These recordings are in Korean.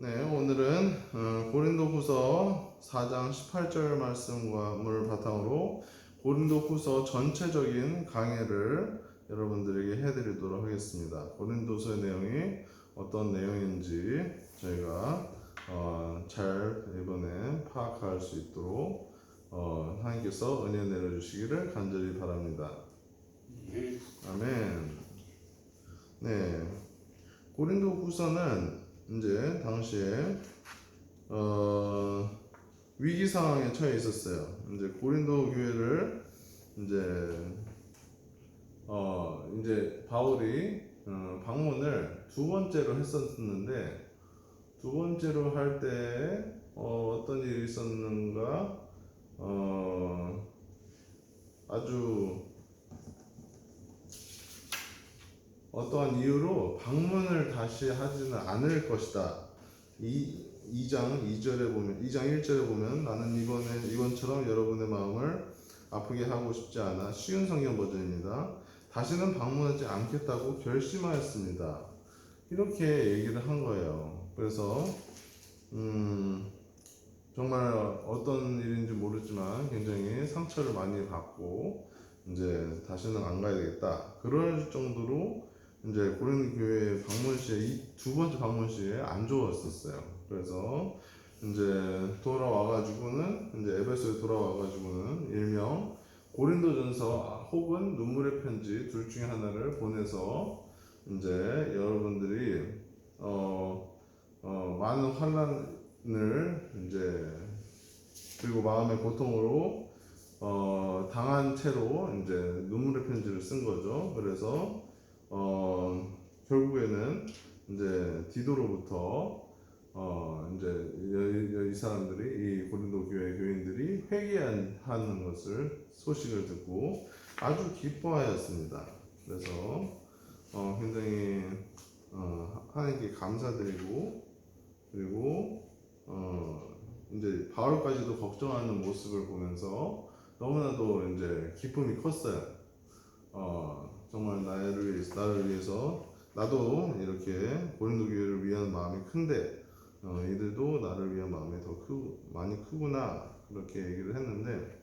네, 오늘은 고린도후서 4장 18절 말씀을 바탕으로 고린도후서 전체적인 강해를 여러분들에게 해드리도록 하겠습니다. 고린도서의 내용이 어떤 내용인지 저희가 잘 이번에 파악할 수 있도록 하나님께서 은혜 내려주시기를 간절히 바랍니다. 아멘. 네, 고린도후서는 이제 당시에 위기 상황에 처해 있었어요. 이제 고린도 교회를 이제 바울이 방문을 두 번째로 했었는데, 두 번째로 할 때 어떤 일이 있었는가, 아주 어떠한 이유로 방문을 다시 하지는 않을 것이다. 2장 2절에 보면, 2장 1절에 보면, 나는 이번처럼 여러분의 마음을 아프게 하고 싶지 않아. 쉬운 성경 버전입니다. 다시는 방문하지 않겠다고 결심하였습니다. 이렇게 얘기를 한 거예요. 그래서 정말 어떤 일인지 모르지만 굉장히 상처를 많이 받고 이제 다시는 안 가야 되겠다. 그럴 정도로 이제 고린도 교회 방문 시에 이 두 번째 방문 시에 안 좋았었어요. 그래서 이제 돌아와가지고는 이제 에베소에 돌아와가지고는 일명 고린도전서 혹은 눈물의 편지 둘 중에 하나를 보내서 이제 여러분들이 많은 환란을 이제 그리고 마음의 고통으로 당한 채로 이제 눈물의 편지를 쓴 거죠. 그래서 결국에는 이제 디도로부터 이제 이 사람들이 이 고린도 교회 교인들이 회개하는 것을 소식을 듣고 아주 기뻐하였습니다. 그래서 굉장히 하나님께 감사드리고, 그리고 이제 바울까지도 걱정하는 모습을 보면서 너무나도 이제 기쁨이 컸어요. 정말 나를 위해서 나도 이렇게 고린도 교회를 위한 마음이 큰데 이들도 나를 위한 마음이 더 많이 크구나, 그렇게 얘기를 했는데,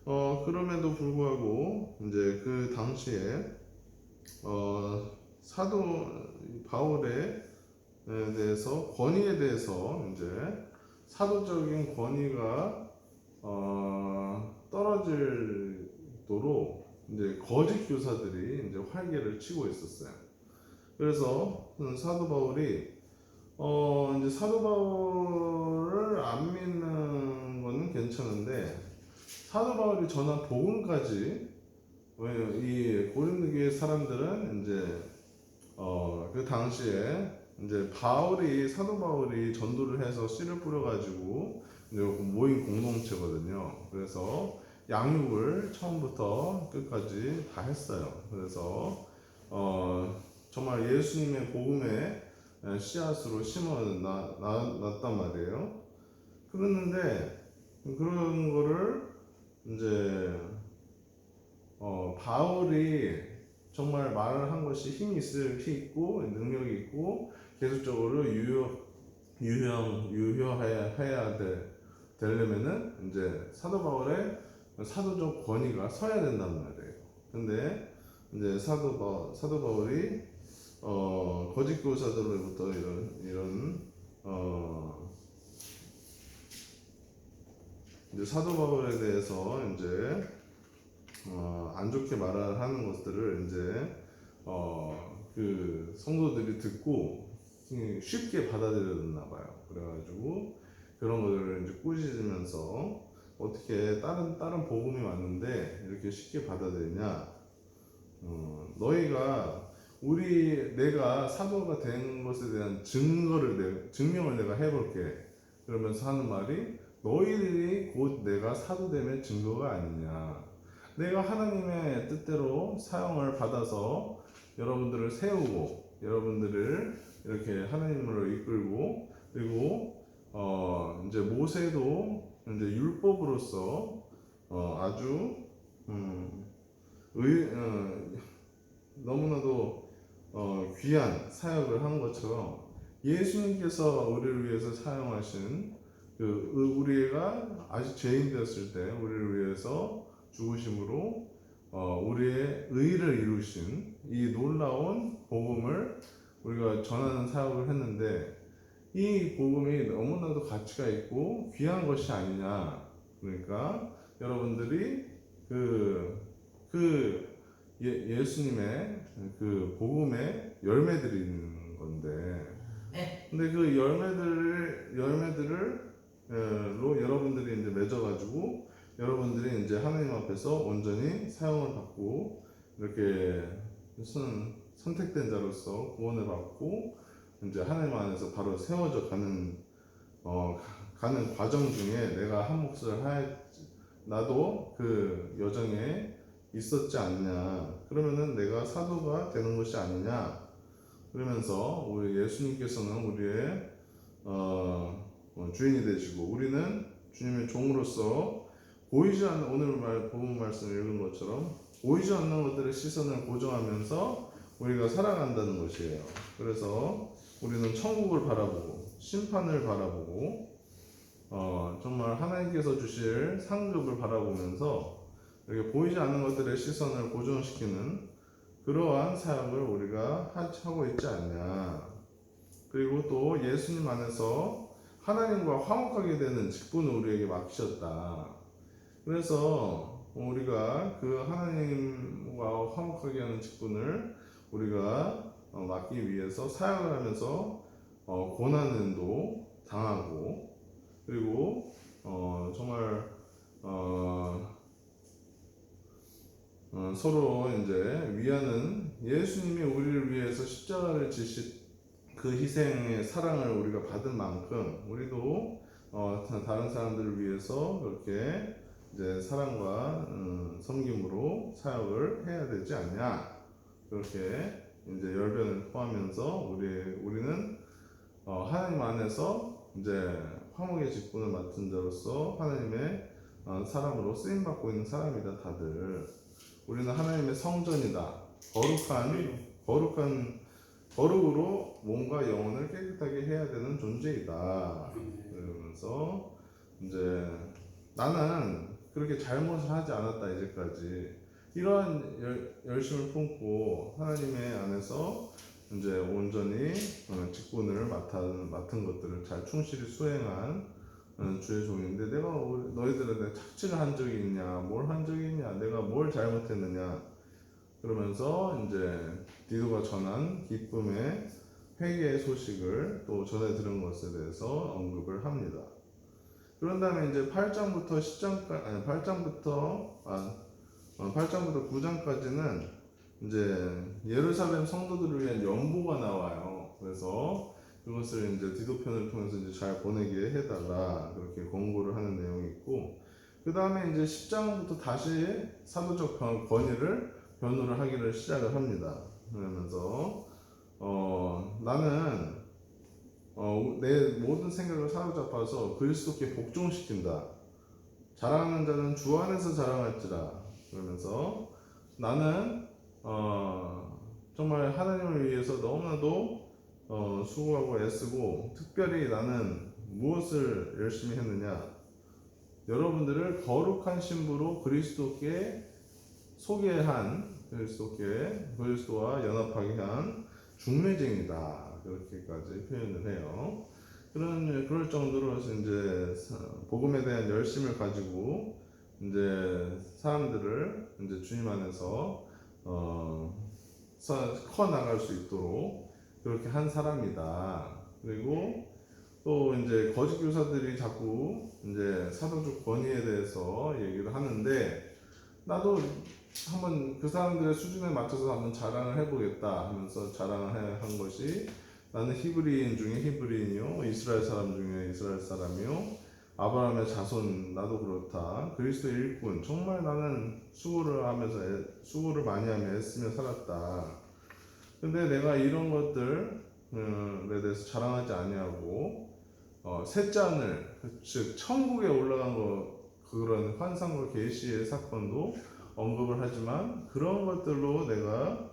그럼에도 불구하고 이제 그 당시에 사도 바울에 대해서, 권위에 대해서 이제 사도적인 권위가 떨어질 도록 이제 거짓 교사들이 이제 활개를 치고 있었어요. 그래서 사도 바울이 이제 사도 바울을 안 믿는 거는 괜찮은데, 사도 바울이 전한 복음까지, 이 고린도 교회 사람들은 이제 그 당시에 이제 사도 바울이 전도를 해서 씨를 뿌려가지고 이제 모인 공동체거든요. 그래서 양육을 처음부터 끝까지 다 했어요. 그래서 정말 예수님의 복음의 씨앗으로 심어 놨단 말이에요. 그랬는데 그런 거를 이제 바울이 정말 말을 한 것이 힘이 있고 능력이 있고 계속적으로 유효해야 되려면은 이제 사도 바울의 사도적 권위가 서야 된단 말이에요. 근데 이제 사도 바울이 거짓 교사들로부터 이런 이제 사도 바울에 대해서 이제 안 좋게 말을 하는 것들을 이제 그 성도들이 듣고 쉽게 받아들였나 봐요. 그래가지고 그런 것들을 이제 꾸짖으면서, 어떻게 다른 복음이 왔는데 이렇게 쉽게 받아들이냐? 너희가 내가 사도가 된 것에 대한 증명을 내가 해볼게. 그러면서 하는 말이, 너희들이 곧 내가 사도됨의 증거가 아니냐. 내가 하나님의 뜻대로 사용을 받아서 여러분들을 세우고, 여러분들을 이렇게 하나님으로 이끌고, 그리고 이제 모세도 이제 율법으로서 아주 너무나도 귀한 사역을 한 것처럼 예수님께서 우리를 위해서 사용하신 우리가 아직 죄인 되었을 때 우리를 위해서 죽으심으로 우리의 의를 이루신 이 놀라운 복음을 우리가 전하는 사역을 했는데, 이 복음이 너무나도 가치가 있고 귀한 것이 아니냐. 그러니까 여러분들이 예수님의 그 복음의 열매들이 있는 건데, 근데 그 열매들을 로 여러분들이 이제 맺어가지고 여러분들이 이제 하나님 앞에서 온전히 사용을 받고 이렇게 선택된 자로서 구원을 받고 이제 하나님 안에서 바로 세워져 가는 과정 중에 내가 한 몫을 나도 그 여정에 있었지 않냐. 그러면은 내가 사도가 되는 것이 아니냐. 그러면서 우리 예수님께서는 우리의 주인이 되시고 우리는 주님의 종으로서 보이지 않는, 오늘 본문 말씀을 읽은 것처럼 보이지 않는 것들의 시선을 고정하면서 우리가 살아간다는 것이에요. 그래서 우리는 천국을 바라보고 심판을 바라보고 정말 하나님께서 주실 상급을 바라보면서 이렇게 보이지 않는 것들의 시선을 고정시키는 그러한 사역을 우리가 하고 있지 않냐. 그리고 또 예수님 안에서 하나님과 화목하게 되는 직분을 우리에게 맡기셨다. 그래서 우리가 그 하나님과 화목하게 하는 직분을 우리가 맡기 위해서 사역을 하면서 고난도 당하고, 그리고 정말 서로 이제 위하는, 예수님이 우리를 위해서 십자가를 지신 그 희생의 사랑을 우리가 받은 만큼 우리도 다른 사람들을 위해서 그렇게 이제 사랑과 섬김으로 사역을 해야 되지 않냐. 그렇게 이제 열변을 포하면서 우리는 하나님 안에서 이제 화목의 직분을 맡은 자로서 하나님의 사람으로 쓰임 받고 있는 사람이다. 다들 우리는 하나님의 성전이다. 거룩으로 몸과 영혼을 깨끗하게 해야 되는 존재이다. 그러면서 이제 나는 그렇게 잘못을 하지 않았다. 이제까지 이러한 열심을 품고 하나님의 안에서 이제 온전히 직분을 맡은 것들을 잘 충실히 수행한 주의 종인데, 내가 너희들한테 착취를 한 적이 있냐, 뭘 한 적이 있냐, 내가 뭘 잘못했느냐. 그러면서 이제 디도가 전한 기쁨의 회개의 소식을 또 전해 들은 것에 대해서 언급을 합니다. 그런 다음에 이제 8장부터 8장부터 9장까지는 이제 예루살렘 성도들을 위한 연보가 나와요. 그래서 그것을 이제 디도편을 통해서 이제 잘 보내게 해달라, 그렇게 권고를 하는 내용이 있고, 그 다음에 이제 10장부터 다시 사도적 변호를 하기를 시작을 합니다. 그러면서 나는 내 모든 생각을 사로잡아서 그리스도께 복종시킨다. 자랑하는 자는 주 안에서 자랑할지라. 그러면서 나는 정말 하나님을 위해서 너무나도 수고하고 애쓰고, 특별히 나는 무엇을 열심히 했느냐. 여러분들을 거룩한 신부로 그리스도께 소개한, 그리스도와 연합하게 한 중매쟁이다. 그렇게까지 표현을 해요. 그럴 정도로 이제 복음에 대한 열심을 가지고 이제 사람들을 이제 주님 안에서 커 나갈 수 있도록 그렇게 한 사람이다. 그리고 또 이제 거짓 교사들이 자꾸 이제 사도적 권위에 대해서 얘기를 하는데, 나도 한번 그 사람들의 수준에 맞춰서 한번 자랑을 해보겠다 하면서 자랑을 한 것이, 나는 히브리인 중에 히브리인이요, 이스라엘 사람 중에 이스라엘 사람이요, 아브라함의 자손, 나도 그렇다. 그리스도의 일꾼, 정말 나는 수고를 많이 하며 애쓰며 살았다. 근데 내가 이런 것들에 대해서 자랑하지 아니하고 셋째 하늘, 즉 천국에 올라간 그런 환상과 계시의 사건도 언급을 하지만, 그런 것들로 내가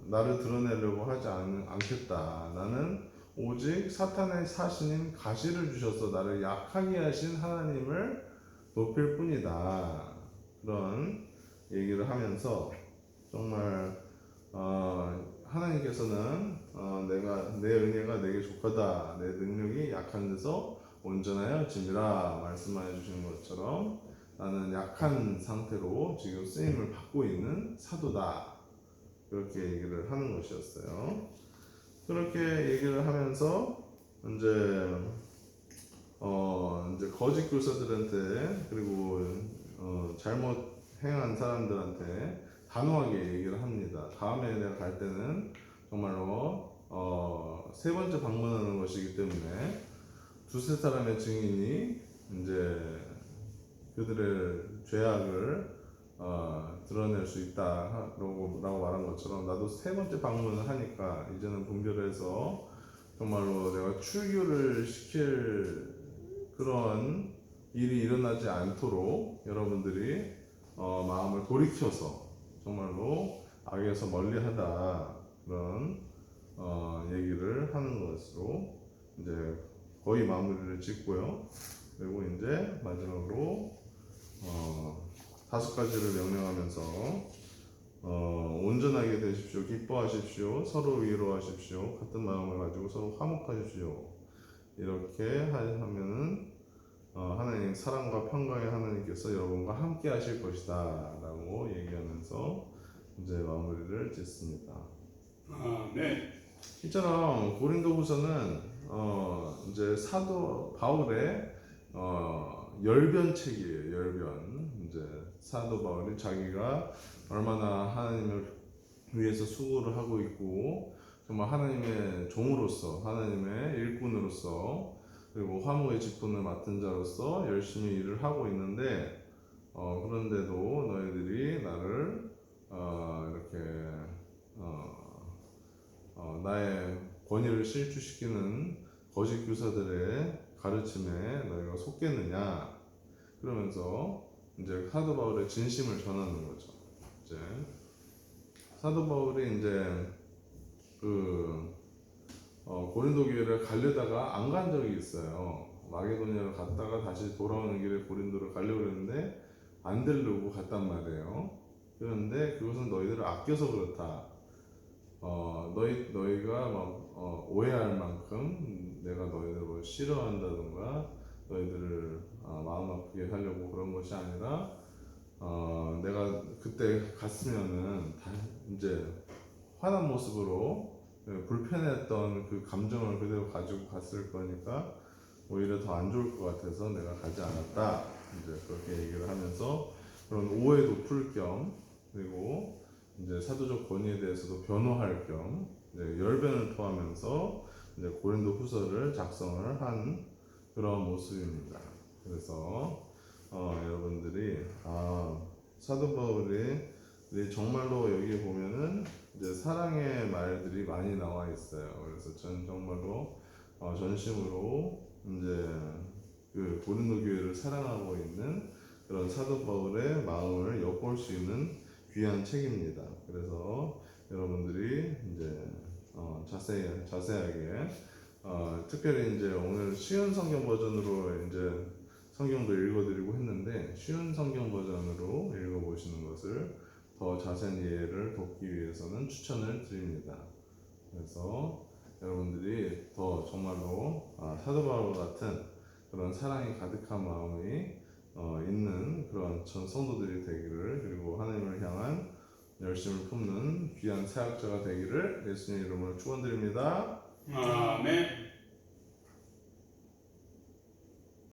나를 드러내려고 하지 않겠다. 나는 오직 사탄의 사신인 가시를 주셔서 나를 약하게 하신 하나님을 높일 뿐이다. 그런 얘기를 하면서 정말 하나님께서는 내 은혜가 내게 족하다. 내 능력이 약한 데서 온전하여 짐이라 말씀하여 주시는 것처럼 나는 약한 상태로 지금 쓰임을 받고 있는 사도다. 그렇게 얘기를 하는 것이었어요. 그렇게 얘기를 하면서 이제 거짓 교사들한테 그리고 잘못 행한 사람들한테 단호하게 얘기를 합니다. 다음에 내가 갈 때는 정말로 세 번째 방문하는 것이기 때문에 두세 사람의 증인이 이제 그들의 죄악을 드러낼 수 있다라고 말한 것처럼 나도 세 번째 방문을 하니까 이제는 분별해서 정말로 내가 출교를 시킬 그런 일이 일어나지 않도록 여러분들이 마음을 돌이켜서 정말로 악에서 멀리하다 그런 얘기를 하는 것으로 이제 거의 마무리를 짓고요. 그리고 이제 마지막으로 다섯 가지를 명령하면서 온전하게 되십시오. 기뻐하십시오. 서로 위로하십시오. 같은 마음을 가지고 서로 화목하십시오. 이렇게 하면은 하나님 사랑과 평강의 하나님께서 여러분과 함께 하실 것이다 라고 얘기하면서 이제 마무리를 짓습니다. 네. 이처럼 고린도후서는 이제 사도 바울의 열변책이에요. 열변. 이제 사도 바울이 자기가 얼마나 하나님을 위해서 수고를 하고 있고 정말 하나님의 종으로서 하나님의 일꾼으로서 그리고 화목의 직분을 맡은 자로서 열심히 일을 하고 있는데 그런데도 너희들이 나를 이렇게 나의 권위를 실추시키는 거짓 교사들의 가르침에 너희가 속겠느냐 그러면서 이제 사도 바울의 진심을 전하는 거죠. 이제 사도 바울이 이제 고린도 교회를 가려다가 안 간 적이 있어요. 마게도니아를 갔다가 다시 돌아오는 길에 고린도를 가려고 했는데 안 되려고 갔단 말이에요. 그런데 그것은 너희들을 아껴서 그렇다. 너희가 막 오해할 만큼 내가 너희들을 뭐 싫어한다든가 너희들을 마음 아프게 하려고 그런 것이 아니라 내가 그때 갔으면은 이제 화난 모습으로 불편했던 그 감정을 그대로 가지고 갔을 거니까 오히려 더 안 좋을 것 같아서 내가 가지 않았다. 이제 그렇게 얘기를 하면서 그런 오해도 풀 겸 그리고 이제 사도적 권위에 대해서도 변호할 겸 열변을 토하면서 이제 고린도 후서를 작성을 한 그런 모습입니다. 그래서 여러분들이 사도 바울이 정말로 여기 보면은 이제 사랑의 말들이 많이 나와 있어요. 그래서 전 정말로 전심으로 이제 그 고린도 교회를 사랑하고 있는 그런 사도 바울의 마음을 엿볼 수 있는 귀한 책입니다. 그래서 여러분들이 이제 자세하게 특별히 이제 오늘 쉬운 성경 버전으로 이제 성경도 읽어드리고 했는데 쉬운 성경 버전으로 읽어보시는 것을 더 자세한 이해를 돕기 위해서는 추천을 드립니다. 그래서 여러분들이 더 정말로 사도 바울 같은 그런 사랑이 가득한 마음이 있는 그런 전 성도들이 되기를 그리고 하나님을 향한 열심을 품는 귀한 사역자가 되기를 예수님의 이름으로 축원드립니다. 아멘.